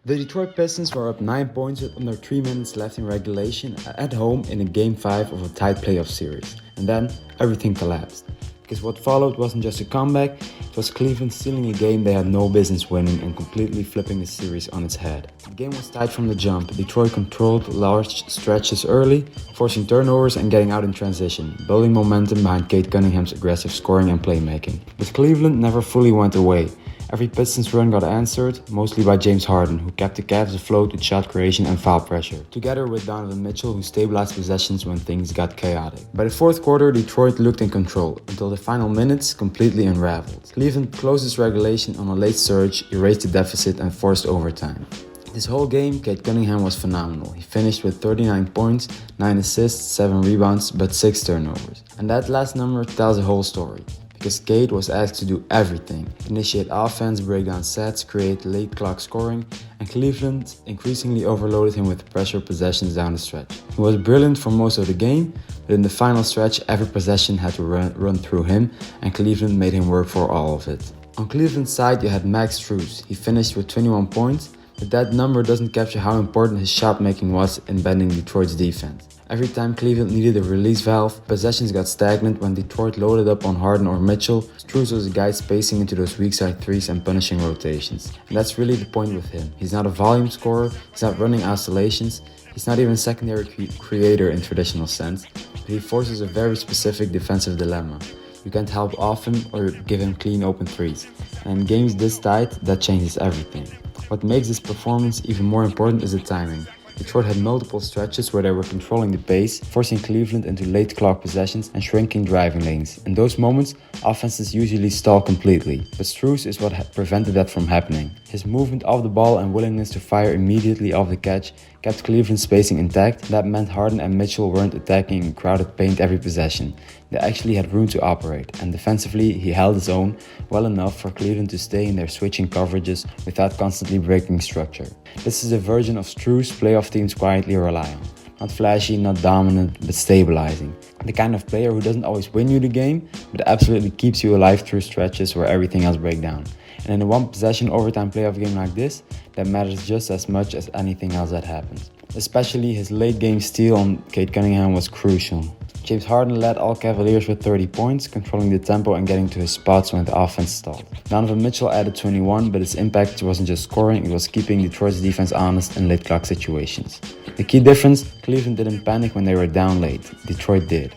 The Detroit Pistons were up 9 points with under 3 minutes left in regulation at home in a Game 5 of a tight playoff series. And then everything collapsed. Because what followed wasn't just a comeback, it was Cleveland stealing a game they had no business winning and completely flipping the series on its head. The game was tight from the jump. Detroit controlled large stretches early, forcing turnovers and getting out in transition, building momentum behind Cade Cunningham's aggressive scoring and playmaking. But Cleveland never fully went away. Every Pistons run got answered, mostly by James Harden, who kept the Cavs afloat with shot creation and foul pressure, together with Donovan Mitchell, who stabilized possessions when things got chaotic. By the fourth quarter, Detroit looked in control, until the final minutes completely unraveled. Cleveland closed its regulation on a late surge, erased the deficit and forced overtime. This whole game, Cade Cunningham was phenomenal. He finished with 39 points, 9 assists, 7 rebounds, but 6 turnovers. And that last number tells the whole story. Because Cade was asked to do everything: initiate offense, break down sets, create late clock scoring, and Cleveland increasingly overloaded him with pressure possessions down the stretch. He was brilliant for most of the game, but in the final stretch every possession had to run through him, and Cleveland made him work for all of it. On Cleveland's side you had Strus. He finished with 21 points, but that number doesn't capture how important his shot making was in bending Detroit's defense. Every time Cleveland needed a release valve, possessions got stagnant. When Detroit loaded up on Harden or Mitchell, Strus was the guy spacing into those weak side threes and punishing rotations. And that's really the point with him. He's not a volume scorer, he's not running oscillations, he's not even a secondary creator in traditional sense, but he forces a very specific defensive dilemma. You can't help off him or give him clean open threes. And in games this tight, that changes everything. What makes this performance even more important is the timing. Detroit had multiple stretches where they were controlling the pace, forcing Cleveland into late clock possessions and shrinking driving lanes. In those moments, offenses usually stall completely, but Strus is what prevented that from happening. His movement off the ball and willingness to fire immediately off the catch kept Cleveland's spacing intact. That meant Harden and Mitchell weren't attacking in crowded paint every possession. They actually had room to operate, and defensively he held his own well enough for Cleveland to stay in their switching coverages without constantly breaking structure. This is a version of Strus playoff teams quietly rely on. Not flashy, not dominant, but stabilizing. The kind of player who doesn't always win you the game, but absolutely keeps you alive through stretches where everything else breaks down. And in a one-possession overtime playoff game like this, that matters just as much as anything else that happens. Especially his late-game steal on Cade Cunningham was crucial. James Harden led all Cavaliers with 30 points, controlling the tempo and getting to his spots when the offense stalled. Donovan Mitchell added 21, but his impact wasn't just scoring, it was keeping Detroit's defense honest in late clock situations. The key difference: Cleveland didn't panic when they were down late. Detroit did.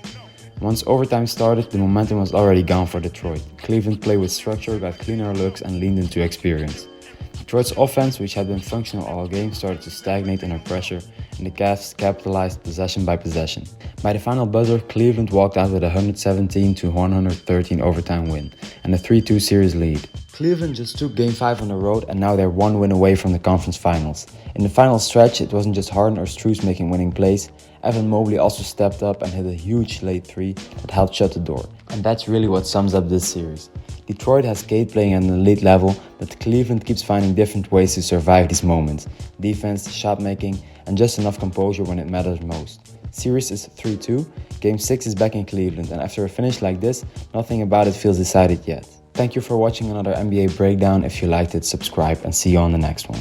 Once overtime started, the momentum was already gone for Detroit. Cleveland played with structure, got cleaner looks, and leaned into experience. Detroit's offense, which had been functional all game, started to stagnate under pressure, and the Cavs capitalized possession by possession. By the final buzzer, Cleveland walked out with a 117-113 overtime win and a 3-2 series lead. Cleveland just took Game 5 on the road, and now they're one win away from the conference finals. In the final stretch, it wasn't just Harden or Strus making winning plays. Evan Mobley also stepped up and hit a huge late three that helped shut the door. And that's really what sums up this series. Detroit has Cade playing at an elite level, but Cleveland keeps finding different ways to survive these moments. Defense, shot making, and just enough composure when it matters most. Series is 3-2, Game 6 is back in Cleveland, and after a finish like this, nothing about it feels decided yet. Thank you for watching another NBA breakdown. If you liked it, subscribe and see you on the next one.